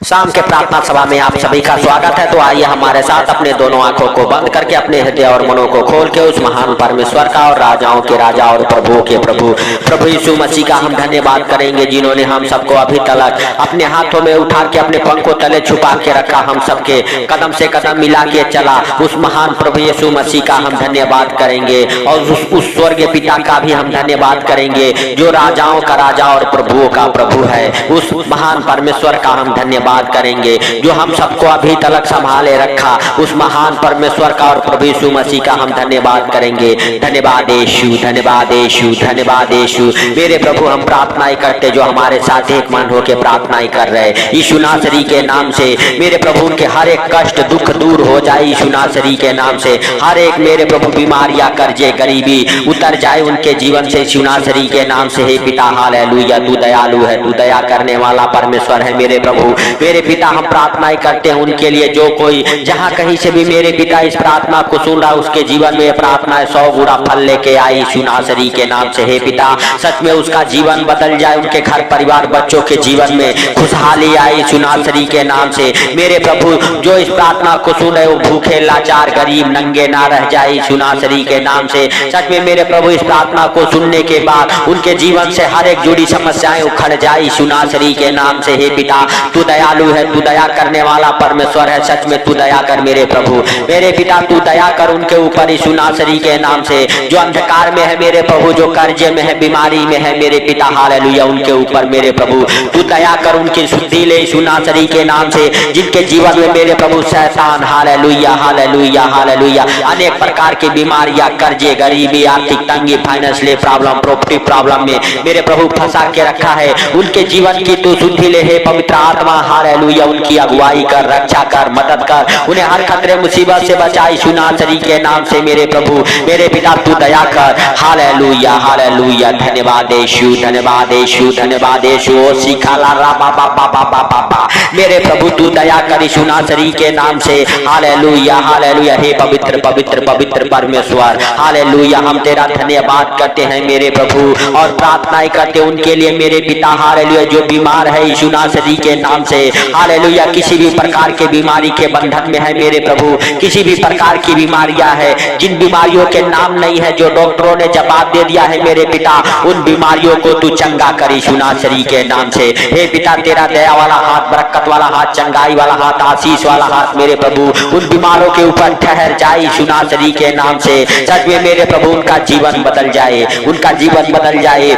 शाम के प्रार्थना सभा में आप सभी का स्वागत है। तो आइए हमारे साथ अपने दोनों आंखों को बंद करके अपने हृदय और मनों को खोल के उस महान परमेश्वर का और राजाओं के राजा और प्रभुओं के प्रभु यीशु मसीह का हम धन्यवाद करेंगे, जिन्होंने हम सबको अभी तक अपने हाथों में उठा के अपने पंखों तले छुपा के रखा, हम सबके कदम से कदम मिला के चला। उस महान प्रभु यीशु मसीह का हम धन्यवाद करेंगे और उस स्वर्गीय पिता का भी हम धन्यवाद करेंगे जो राजाओं का राजा और प्रभुओं का प्रभु है। उस महान परमेश्वर का हम धन्यवाद करेंगे जो हम सबको अभी तक संभाले रखा। उस महान परमेश्वर का और प्रभु यीशु मसीह का हम धन्यवाद करेंगे। धन्यवाद यीशु, धन्यवाद यीशु, धन्यवाद यीशु। मेरे प्रभु हम प्रार्थनाएं करते जो हमारे साथ एक मन होकर प्रार्थनाएं कर रहे, यीशु नासरी के नाम से मेरे प्रभु उनके हर एक कष्ट दुख दूर हो जाए। यीशु नासरी के नाम से हर एक मेरे प्रभु बीमारियां, कर्जे, गरीबी उतर जाए उनके जीवन से। यीशु नासरी के नाम से हे पिता हालेलुया, तू दयालु है, तू दया करने वाला परमेश्वर है। मेरे प्रभु मेरे पिता हम प्रार्थनाएं करते हैं उनके लिए जो कोई जहां कहीं से भी मेरे पिता इस प्रार्थना को सुन रहा, उसके जीवन में प्रार्थनाएं 100 गुना फल लेके आई यीशु नासरी के नाम से। हे पिता सच में उसका जीवन बदल जाए, उनके घर परिवार बच्चों के जीवन में खुशहाली आई यीशु नासरी के नाम से। मेरे प्रभु जो इस प्रार्थना को सुन रहे वो भूखे, लाचार, गरीब, नंगे ना रह जाए यीशु नासरी के नाम से। सच में मेरे प्रभु इस प्रार्थना को सुनने के बाद उनके जीवन से हर एक जुड़ी समस्याएं उखड़ जाए यीशु नासरी के नाम से। हे पिता तू दयालु है, तू दया करने वाला परमेश्वर है। सच में तू दया कर मेरे प्रभु, मेरे पिता तू दया कर उनके ऊपर यीशु नासरी के नाम से। जो अंधकार में है मेरे प्रभु, जो कर्जे में है, बीमारी में है मेरे पिता हालेलुया, उनके ऊपर मेरे प्रभु तू दया कर, उनकी शुद्धि ले यीशु नासरी के नाम से। जिनके जीवन में मेरे प्रभु शैतान हालेलुया हालेलुया हालेलुया अनेक प्रकार की बीमारियां, कर्जे, गरीबी, आर्थिक तंगी, फाइनेंशियल प्रॉब्लम, प्रॉपर्टी प्रॉब्लम में मेरे प्रभु फंसा के रखा है, उनके जीवन की तू शुद्धि ले। हे पवित्र आत्मा हालेलुया उनकी अगुवाई कर, रक्षा कर, मदद कर, उन्हें हर खतरे मुसीबत से बचाई यीशु नासरी के नाम से। मेरे प्रभु मेरे पिता तू दया कर हालेलुया हालेलुया। धन्यवाद यीशु, धन्यवाद यीशु, धन्यवाद यीशु। ओ सिखाला रा बा बा बा बा बा बा मेरे प्रभु तू दया कर यीशु नासरी के नाम से हालेलुया हालेलुया। हे पवित्र पवित्र पवित्र परमेश्वर हालेलुया, हम तेरा धन्यवाद करते हैं मेरे प्रभु और प्रार्थनाएं करते उनके लिए मेरे पिता हालेलुया जो बीमार है यीशु नासरी के नाम से हालेलुया। किसी भी प्रकार के बीमारी के बंधन में है मेरे प्रभु, किसी भी प्रकार की बीमारियां है, जिन बीमारियों के नाम नहीं है, जो डॉक्टरों ने जवाब दे दिया है मेरे पिता, उन बीमारियों को तू चंगा कर यीशु नासरी के नाम से। हे पिता तेरा दया वाला हाथ, बरकत वाला हाथ, चंगाई वाला हाथ, आशीष वाला हाथ मेरे प्रभु उन बीमारों के ऊपर ठहर जाए यीशु नासरी के नाम से। सच में मेरे प्रभु उनका जीवन बदल जाए, उनका जीवन बदल जाए,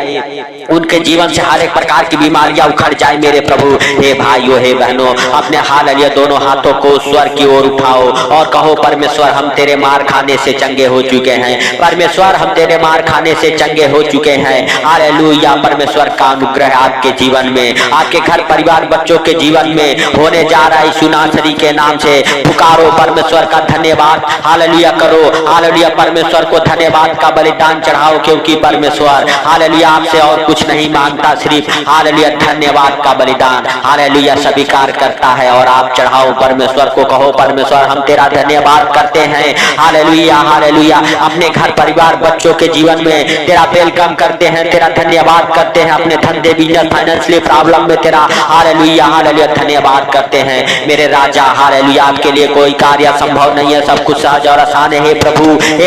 उनके जीवन से हर एक प्रकार की बीमारियां उखड़ जाए मेरे प्रभु। हे भाइयों, हे बहनों, अपने हालेलुया दोनों हाथों को स्वर की ओर उठाओ और कहो परमेश्वर हम तेरे मार खाने से चंगे हो चुके हैं। परमेश्वर हम तेरे मार खाने से चंगे हो चुके हैं। हालेलुया परमेश्वर का अनुग्रह आपके जीवन में, आपके घर परिवार बच्चों के जीवन में होने जा रहा है यीशु नासरी के नाम से। पुकारो परमेश्वर का धन्यवाद हालेलुया करो, हालेलुया परमेश्वर को धन्यवाद का बलिदान चढ़ाओ, क्योंकि परमेश्वर हालेलुया आपसे और कुछ नहीं मांगता, सिर्फ हालेलुया धन्यवाद का बलिदान हालेलुया स्वीकार करता है। और आप चढ़ाओ परमेश्वर को, कहो परमेश्वर हम तेरा धन्यवाद करते हैं हालेलुया हालेलुया। अपने घर परिवार बच्चों के जीवन में तेरा वेलकम करते हैं, तेरा धन्यवाद करते हैं। अपने धंधे, बिजनेस, फाइनेंशियल प्रॉब्लम में तेरा हालेलुया हालेलुया धन्यवाद करते हैं मेरे राजा हालेलुया। आपके लिए कोई कार्य संभव नहीं है, सब कुछ सहज और आसान है। हे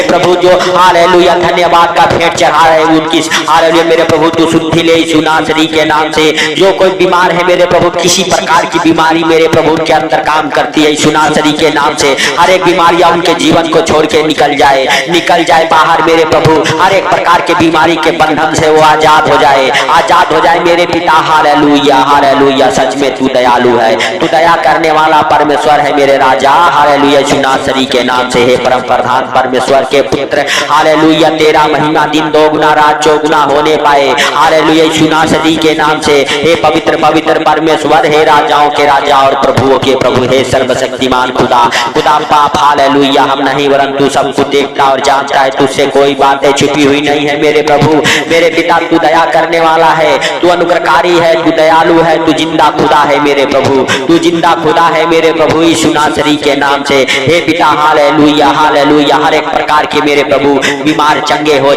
प्रभु जो हालेलुया धन्यवाद का भेंट चढ़ा रहे उनकी हालेलुया मेरे प्रभु तू शुद्धि ले यीशु नासरी के नाम से। जो कोई बीमार है मेरे प्रभु, किसी प्रकार की बीमारी मेरे प्रभु उनके अंदर काम करती है यीशु नासरी के नाम से, हर एक बीमारियां उनके जीवन को छोड़ के निकल जाए बाहर मेरे प्रभु। हर एक प्रकार के बीमारी के बंधन से वो आजाद हो जाए मेरे पिता हालेलुया हालेलुया। सच में तू दयालु है, तू दया करने वाला परमेश्वर है मेरे राजा हालेलुया यीशु नासरी के नाम से। हे परम प्रधान परमेश्वर के पुत्र हालेलुया, तेरा महिमा दिन दोगुना रात चौगुना होने पाए हालेलुया यीशु नासरी के नाम से। हे पवित्र पवित्र परमेश्वर, हे राजाओं के राजा और प्रभुओं के प्रभु, हे सर्वशक्तिमान खुदा पाप हालेलुया हम नहीं वरन तू सब कुछ देखता और जानता है, तुझसे कोई बातें छुपी हुई नहीं है मेरे प्रभु। मेरे पिता तू दया करने वाला है, तू अनुग्रहकारी है, तू दयालु है, तू जिंदा खुदा है मेरे प्रभु, तू जिंदा खुदा है मेरे प्रभु यीशु नासरी के नाम से। हे पिता हालेलुया हर एक प्रकार के मेरे प्रभु बीमार चंगे हो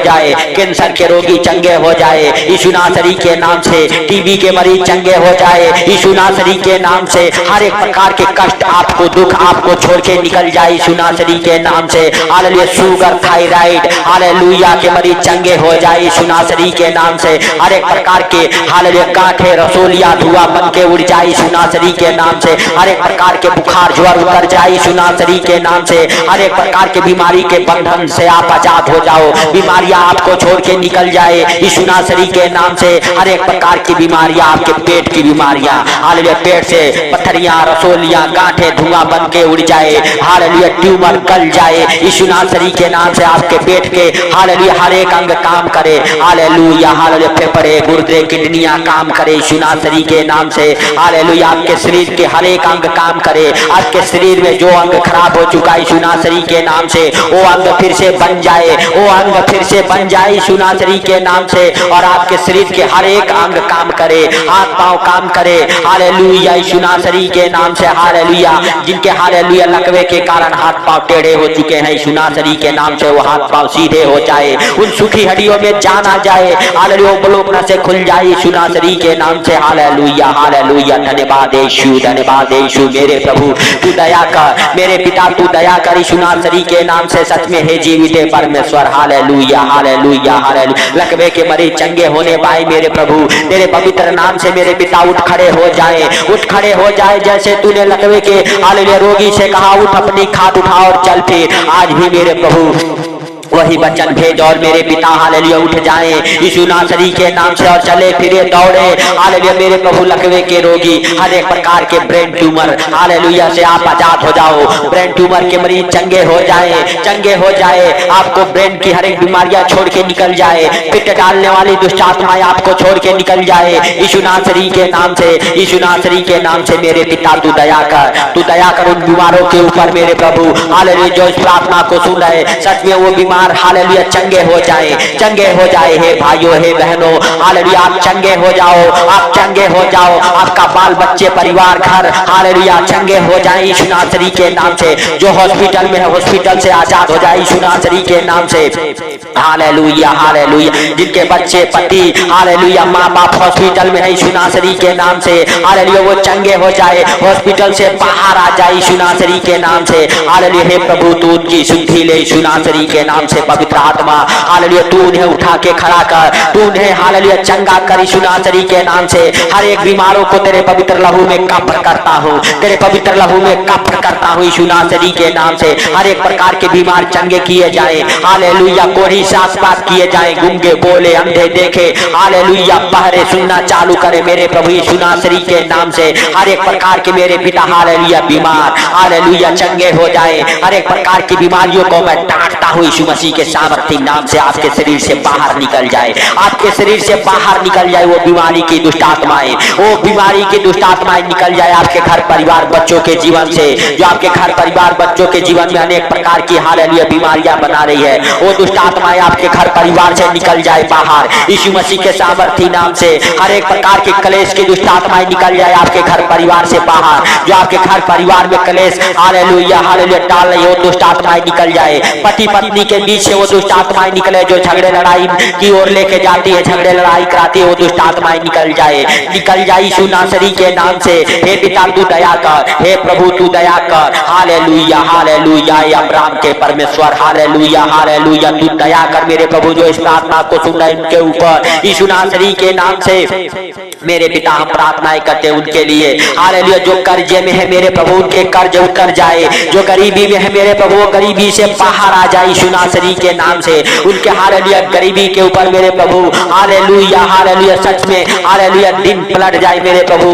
जाए, कैंसर के रोगी चंगे हो जाए यीशु नासरी के नाम से, टीबी के मरीज चंगे हो जाए यीशु नासरी के नाम से, हर एक प्रकार के कष्ट आपको दुख आपको छोड़ के निकल जाए यीशु नासरी के नाम से। हालेलुया, शुगर थायराइड हालेलुया के मरीज चंगे हो जाए यीशु नासरी के नाम से। हर एक प्रकार के हालेलुया गांठे रसोलिया धुआं बन के उड़ जाए यीशु नासरी के नाम से। हर एक प्रकार के बुखार ज्वर उतर जाए यीशु नासरी के नाम से। हर एक प्रकार के बीमारी के बंधन से आप आजाद हो जाओ, बीमारियां आपको छोड़ के निकल जाए यीशु नासरी के नाम से। हर एक प्रकार की बीमारियां, आपके पेट की बीमारियां हालेलुया, पेट से पत्थरियां रसोलियां गांठे धुआं बन के उड़ जाए हालेलुया, ट्यूमर गल जाए यीशु नासरी के नाम से। आपके पेट के हालेलुया हर एक अंग काम करे हालेलुया, हालेलुया फेफड़े गुर्दे किडनियां काम करे यीशु नासरी के नाम से। हालेलुया, आपके शरीर के हर एक अंग काम करे, आपके शरीर में जो अंग खराब हो चुका है यीशु नासरी के नाम से वो अंग फिर से बन जाए, वो अंग फिर से बन जाए यीशु नासरी के नाम से। और आपके शरीर के हर एक अंग काम करे, हाथ पांव काम करे हालेलुया यीशु नासरी के नाम से। हालेलुया, जिनके हालेलुया लकवे के कारण हाथ पांव टेढ़े हो चुके हैं यीशु नासरी के नाम से वो हाथ पांव सीधे हो जाए, उन सूखी हड्डियों में जान आ जाए हालेलुया, ब्लोक से खुल जाए यीशु नासरी के नाम से। हालेलुया हालेलुया, धन्यवाद यीशु, धन्यवाद यीशु। मेरे प्रभु तू दया कर, मेरे पिता तू दया कर यीशु नासरी के नाम से। सच में है जीवित परमेश्वर हालेलुया हालेलुया हालेलुया। लकवे के मरीज चंगे होने पाए मेरे प्रभु, तेरे पवित्र नाम से मेरे पिता उठ खड़े हो जाए, उठ खड़े हो जाए जैसे तूने लकवे के हालेलुया रोगी से कहा उठ अपनी खाट उठा और चल फिर। आज भी मेरे प्रभु वही वचन भेज और मेरे पिता हालेलुया उठ जाए यीशु नासरी के नाम से और चले फिरे दौड़े हालेलुया। मेरे प्रभु लकवे के रोगी हर एक प्रकार के ब्रेन ट्यूमर हालेलुया से आप आजाद हो जाओ, ब्रेन ट्यूमर के मरीज चंगे हो जाए, चंगे हो जाए, आपको ब्रेन की हर एक बीमारियां छोड़ के निकल जाए, पिट डालने वाली दुष्ट आत्माएं आपको छोड़ के निकल जाए यीशु नासरी के नाम से, यीशु नासरी के नाम से। मेरे पिता तू दया कर, तू दया कर उन बीमारों के ऊपर मेरे प्रभु हालेलुया जो इस प्रार्थना को सुन रहे, सच में वो बीमार हालेलुया चंगे हो जाए, चंगे हो जाए। हे भाइयों हे बहनों हालेलुया आप चंगे हो जाओ, आप चंगे हो जाओ, आपका बाल बच्चे परिवार घर हालेलुया चंगे हो जाए यीशु नासरी के नाम से। जो हॉस्पिटल में है हॉस्पिटल से आजाद हो जाए यीशु नासरी के नाम से। हालेलुया हालेलुया, जिनके बच्चे पति हालेलुया माँ बाप हॉस्पिटल में है यीशु नासरी के नाम से हालेलुया वो चंगे हो जाए, हॉस्पिटल से बाहर आ जाए यीशु नासरी के नाम से। हालेलुया हे प्रभु तू उनकी सुधि ले यीशु नासरी के नाम से। पवित्र आत्मा हालेलुया तू उन्हें उठा के खड़ा कर, तू उन्हें हालेलुया चंगा कर यीशु नासरी के नाम से। हर एक बीमारों को तेरे पवित्र लहू में कब्र करता हूँ, तेरे पवित्र लहू में कब्र करता हूँ यीशु नासरी के नाम से। हर एक प्रकार के बीमार चंगे किए जाए हालेलुया, कोढ़ी साफ बात किए जाए, गूंगे बोले अंधे देखे हालेलुया, बहरे सुनना चालू करे मेरे प्रभु यीशु नासरी के नाम से। हर एक प्रकार के मेरे पिता हालेलुया बीमार हालेलुया चंगे हो जाए, हर एक प्रकार की बीमारियों को मैं डांटता हूँ यीशु मसीह के सामर्थ्य नाम से। आपके शरीर से बाहर निकल जाए, आपके शरीर से बाहर निकल जाए वो बीमारी की दुष्ट आत्माएं, वो बीमारी की दुष्ट आत्माएं निकल जाए आपके घर परिवार बच्चों के जीवन से। जो आपके घर परिवार बच्चों के जीवन में अनेक प्रकार की हालेलुया बीमारियां बना रही है वो दुष्ट आत्माएं आपके घर परिवार से निकल जाए बाहर यीशु मसीह के सामर्थ्य नाम से। हर एक प्रकार के कलेश की दुष्ट आत्माएं निकल जाए आपके घर परिवार से बाहर। जो आपके घर परिवार में कलेश हालेलुया हालेलुया डाल रही है वो दुष्ट आत्माएं निकल जाए। पति पत्नी के बीच से वो दुष्ट आत्माएं निकले जो झगड़े लड़ाई की ओर लेके जाती है, झगड़े लड़ाई कराती है वो दुष्ट आत्माएं निकल जाए, निकल जाए यीशु नासरी के नाम से। हे पिता तू दया कर, हे प्रभु तू दया कर हालेलुया हालेलुया। अब्राहम के परमेश्वर हालेलुया हालेलुया तू दया कर मेरे प्रभु जो इस प्रार्थना को सुन रहे उनके ऊपर यीशु नासरी के नाम से। मेरे पिता हम प्रार्थनाएं करते हैं उनके लिए हालेलुया, जो कर्जे में है मेरे प्रभु उनके कर्ज उतर जाए, जो गरीबी में है मेरे प्रभु वो गरीबी से बाहर आ जाए यीशु नासरी के नाम से। उनके हालेलुया गरीबी के ऊपर मेरे प्रभु हालेलुया हालेलुया सच में हालेलुया दिन पलट जाए मेरे प्रभु,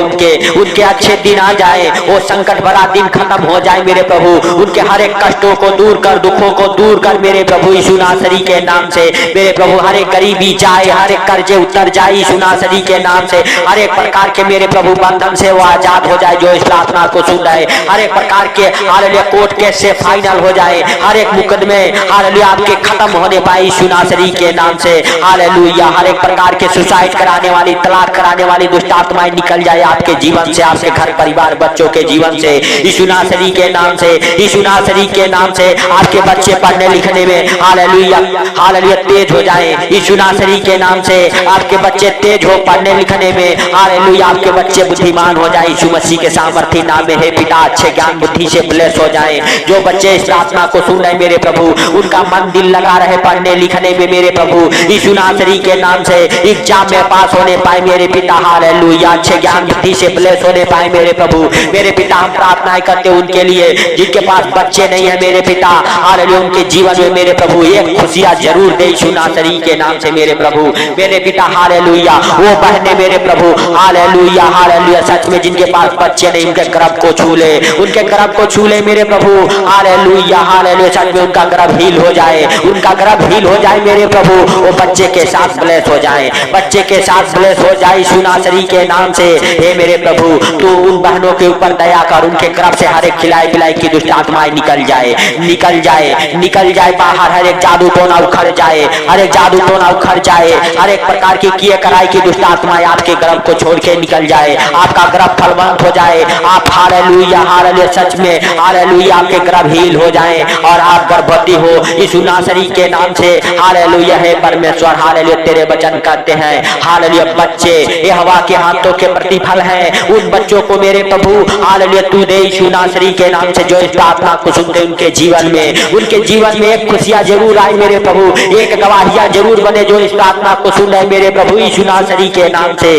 उनके अच्छे दिन आ जाए, वो संकट भरा दिन खत्म हो जाए मेरे प्रभु। उनके हर एक कष्टों को दूर कर, दुखों को दूर कर मेरे प्रभु यीशु नासरी के नाम से। मेरे प्रभु हर एक गरीबी जाए, हर एक कर्जे उतर जाए यीशु नासरी के नाम से। हर एक प्रकार के मेरे प्रभु बंधन से वो आजाद हो जाए जो इस प्रार्थना को सुन रहे। हर एक प्रकार के हालेलुया कोर्ट केस से फाइनल हो जाए, हर एक मुकदमे हालेलुया आपके खत्म होने पाए यीशु नासरी के नाम से। हालेलुया। हर एक प्रकार के सुसाइड कराने वाली, तलाक कराने वाली दुष्ट आत्माएं निकल जाए आपके जीवन से, आपके घर परिवार बच्चों के जीवन से यीशु नासरी के नाम से। यीशु नासरी के नाम से आपके बच्चे पढ़ने लिखने में हालेलुया हालेलुया तेज हो जाएं। यीशु नासरी के नाम से आपके बच्चे तेज हो पढ़ने लिखने में। हालेलुया। आपके बच्चे बुद्धिमान हो जाए यीशु मसीह के सामर्थ्य नाम में। हे पिता, अच्छे ज्ञान बुद्धि से ब्लेस हो जाए। जो बच्चे इस प्रार्थना को सुन रहे मेरे प्रभु, उनका मन दिल लगा रहे पढ़ने लिखने में मेरे प्रभु, यीशु नासरी के नाम से एग्जाम में पास होने पाए मेरे पिता। हालेलुया। अच्छे ज्ञान बुद्धि से ब्लेस होने पाए मेरे प्रभु। मेरे पिता, हम प्रार्थनाएं करते उनके लिए जिनके पास बच्चे नहीं है मेरे पिता। हालेलुया। उनके जीवन में मेरे प्रभु एक खुशियां जरूर दे यीशु नासरी के नाम से मेरे प्रभु। मेरे पिता हालेलुया। वो बहने मेरे प्रभु हालेलुया हालेलुया सच में जिनके पास बच्चे नहीं, उनके गर्भ को छू ले, उनके गर्भ को छू ले मेरे प्रभु। हालेलुया हालेलुया सच में उनका गर्भ हील हो जाए, उनका गर्भ हील हो जाए मेरे प्रभु। वो बच्चे के साथ ब्लेस हो जाए, बच्चे के साथ ब्लेस हो जाए यीशु नासरी के नाम से। हे मेरे प्रभु, तू उन बहनों के ऊपर दया कर, उनके गर्भ से हर एक खिलाई पिलाई की दुष्ट आत्माएं निकल जाए, निकल जाए, निकल जाए बाहर। हर एक जादू टोना उखड़ जाए, हर एक जादू टोना उखड़ जाए। हर एक प्रकार की किए कराई की दुष्ट आत्माएं आपके गर्भ को छोड़ के निकल जाए, आपका गर्भ फलवंत हो जाए। आप हालेलुया हालेलुया सच में हालेलुया आपके गर्भ हील हो जाए और आप गर्भवती हो यीशु नासरी के नाम से। हालेलुया। हे परमेश्वर हालेलुया, तेरे वचन करते हैं हालेलुया बच्चे ये हवा के हाथों के प्रतिफल हैं। उन बच्चों को मेरे प्रभु हालेलुया तू दे यीशु नासरी के नाम से। जो इस प्रार्थना को सुनते उनके जीवन में, उनके जीवन में एक खुशियां जरूर आए मेरे प्रभु, एक गवाहियां जरूर बने जो इस प्रार्थना को सुन रहे मेरे प्रभु यीशु नासरी के नाम से।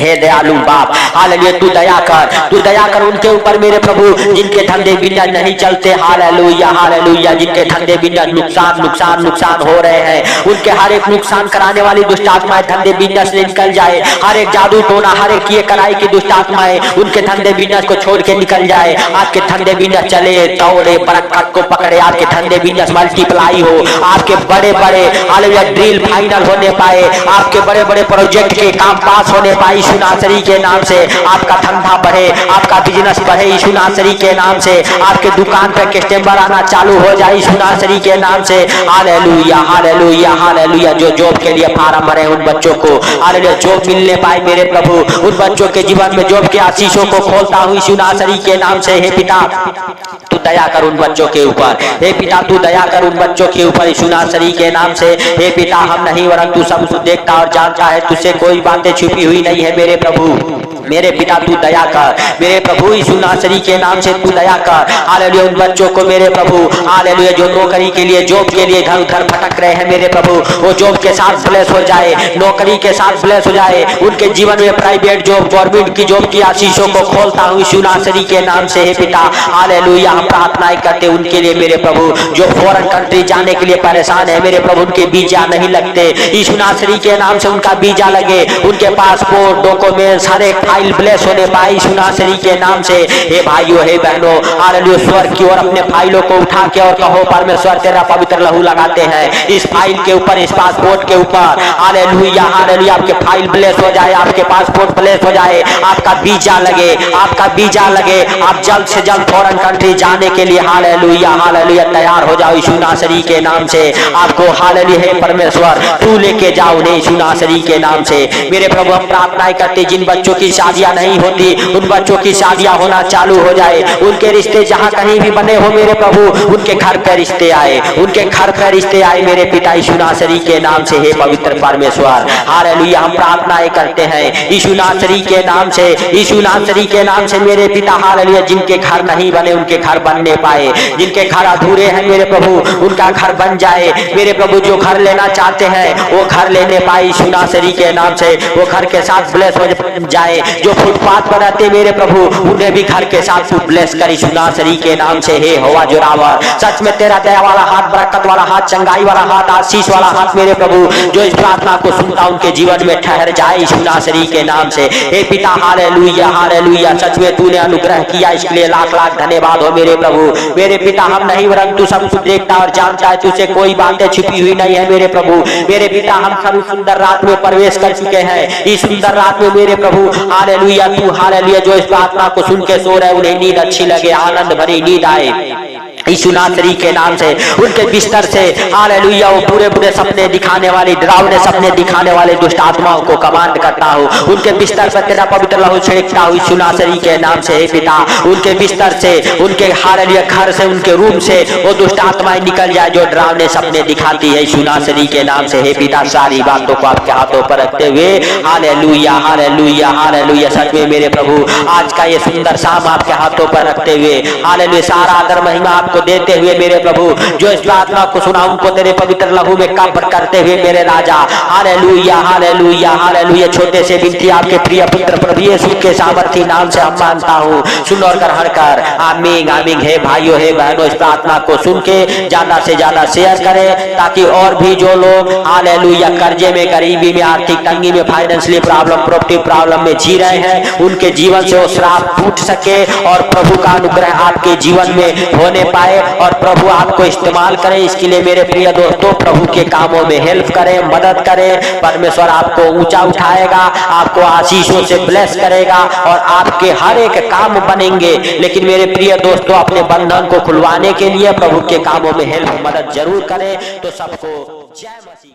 हे दयालु बाप हालेलुया, तू दया कर, तू दया कर उनके ऊपर मेरे प्रभु जिनके धंधे बिजनेस नहीं चलते। हालेलुया हालेलुया जिनके धंधे बिजनेस नुकसान नुकसान नुकसान हो रहे हैं, उनके हर एक नुकसान कराने वाली दुष्ट आत्माएं धंधे बिजनेस से निकल जाए। हर एक जादू टोना, हर एक किए कराई की दुष्ट आत्माएं उनके धंधे बिजनेस को छोड़ के निकल जाए। आपके धंधे बिजनेस चले, दौड़े, बरकत को पकड़े, आपके धंधे बिजनेस मल्टीप्लाई हो, आपके बड़े बड़े हालेलुया ड्रिल फाइनल होने पाए, आपके बड़े बड़े प्रोजेक्ट के काम पास होने पाए यीशु नासरी के नाम से। आपका धंधा बढ़े, आपका बिजनेस बढ़े यीशु नासरी के नाम से। आपके दुकान पर कस्टमर आना चालू हो जाए यीशु नासरी के नाम से। Hallelujah hallelujah hallelujah. जो जॉब के लिए फार्म भरे उन बच्चों को हालेलुया जॉब मिलने पाए मेरे प्रभु। उन बच्चों के जीवन में जॉब के आशीषों को खोलता हूँ यीशु नासरी के नाम से। हे पिता, तू दया कर उन बच्चों के ऊपर। हे पिता, तू दया कर उन बच्चों के ऊपर यीशु नासरी के नाम से। हे पिता, हम नहीं वरन तू सब कुछ देखता और जानता है, तुझसे कोई बातें छुपी हुई नहीं है मेरे प्रभु। मेरे पिता तू दया कर मेरे प्रभु यीशु नासरी के नाम से। तू दया कर हालेलुया उन बच्चों को मेरे प्रभु हालेलुया जो नौकरी के लिए, जॉब के लिए इधर उधर भटक रहे हैं मेरे प्रभु, वो जॉब के साथ ब्लेस हो जाए, नौकरी के साथ ब्लेस हो जाए। उनके जीवन में प्राइवेट जॉब, गवर्नमेंट की जॉब की आशीषों को खोलता हूँ यीशु नासरी के नाम से। हे पिता हालेलुया, हम प्रार्थनाएं करते उनके लिए मेरे प्रभु जो फॉरेन कंट्री जाने के लिए परेशान है मेरे प्रभु, उनके वीजा नहीं लगते यीशु नासरी के नाम से। उनका वीजा लगे, उनके पासपोर्ट डॉक्यूमेंट्स हर एक फाइल ब्लेस होने पाए यीशु नासरी के नाम से। हे भाइयों, हे बहनों हालेलुया स्वर्ग की ओर अपने फाइलों को उठा के और कहो परमेश्वर तेरा पवित्र लहू लगाते हैं इस फाइल के ऊपर, इस पासपोर्ट के ऊपर। हालेलुया हालेलुया आपके फाइल ब्लेस हो जाए, आपके पासपोर्ट ब्लेस हो जाए, आपका वीजा लगे, आपका वीजा लगे, आप जल्द से जल्द फॉरेन कंट्री जाने के लिए हालेलुया हालेलुया तैयार हो जाओ यीशु नासरी के नाम से। आपको हालेलुया हे परमेश्वर तू लेके जाओ ने यीशु नासरी के नाम से। मेरे प्रभु हम प्रार्थनाएं करते जिन बच्चों की शादियां नहीं होती उन बच्चों की शादियां होना चालू हो जाए, उनके रिश्ते जहां कहीं भी बने हो मेरे प्रभु उनके घर पे रिश्ते आए, उनके घर पे रिश्ते आए मेरे पिता यीशु नासरी के नाम से। हे पवित्र परमेश्वर हालेलुया हम प्रार्थनाएं करते हैं यीशु नासरी के नाम से, यीशु नासरी के नाम से मेरे पिता हालेलुया जिनके घर नहीं बने उनके घर बनने पाए, जिनके घर अधूरे हैं मेरे प्रभु उनका घर बन जाए मेरे प्रभु। जो घर लेना चाहते हैं वो घर लेने पाए यीशु नासरी के नाम से, वो घर के साथ ब्लेस हो जाए। जो फुटपाथ पर रहते मेरे प्रभु उन्हें भी घर के साथ तू ब्लेस कर यीशु नासरी के नाम से। हे होवा जोरावर सच में तेरा दया वाला हाथ, बरकत वाला हाथ, चंगाई वाला हाथ, आशीष वाला हाथ मेरे प्रभु जो इस प्रार्थना को सुनता उनके जीवन में ठहर जाए यीशु नासरी के नाम से। हे पिता हालेलुया हालेलुया सच में तूने अनुग्रह किया इसके लिए लाख लाख धन्यवाद हो मेरे प्रभु। मेरे पिता हम नहीं वरन तू सब कुछ देखता और जानता है, तुझसे कोई बातें छिपी हुई नहीं है मेरे प्रभु। मेरे पिता हम सब सुंदर रात में प्रवेश कर चुके हैं, इस सुंदर रात में मेरे प्रभु हालेलुया तू हालेलुया जो इस प्रार्थना को सुन के सो रहे उन्हें नींद अच्छी लगे, आनंद भरी नींद आए यीशु नासरी के नाम से, उनके बिस्तर से हालेलुया वो बुरे बुरे सपने दिखाने वाली, डरावने सपने दिखाने वाले दुष्ट आत्माओं को कमांड करता हूँ। उनके बिस्तर पर तेरा पवित्र लहू छिड़कता हूँ यीशु नासरी के नाम से। हे पिता, उनके बिस्तर से, उनके हालेलुया घर से, उनके रूम से वो दुष्ट आत्माएं निकल जाए जो डरावने सपने दिखाती है यीशु नासरी के नाम से। हे पिता, सारी बातों को आपके हाथों पर रखते हुए हालेलुया हालेलुया हालेलुया, सच में मेरे प्रभु आज का ये सुंदर शाम आपके हाथों पर रखते हुए हालेलुया सारा आदर महिमा को देते हुए मेरे प्रभु, जो इस प्रार्थना को सुना उनको तेरे पवित्र लहू में कब्र करते हुए मेरे राजा हालेलुया हालेलुया हालेलुया, छोटे से विनती आपके प्रिय पुत्र प्रभु यीशु के सामर्थी नाम से हम मानता हूँ, सुन और कर कर आमीन आमीन। हे भाइयों, हे बहनों, इस प्रार्थना को सुन के ज्यादा से ज्यादा शेयर करें ताकि और भी जो लोग हालेलुया कर्जे में, गरीबी में, आर्थिक तंगी में, फाइनेंशियली प्रॉब्लम, प्रॉपर्टी प्रॉब्लम में जी रहे हैं, उनके जीवन से वो श्राप टूट सके और प्रभु का अनुग्रह आपके जीवन में होने पाए और प्रभु आपको इस्तेमाल करें। इसके लिए मेरे प्रिय दोस्तों, प्रभु के कामों में हेल्प करें, मदद करें। परमेश्वर आपको ऊंचा उठाएगा, आपको आशीषों से ब्लेस करेगा और आपके हर एक काम बनेंगे। लेकिन मेरे प्रिय दोस्तों, अपने बंधन को खुलवाने के लिए प्रभु के कामों में हेल्प, मदद जरूर करें। तो सबको जय मसीह।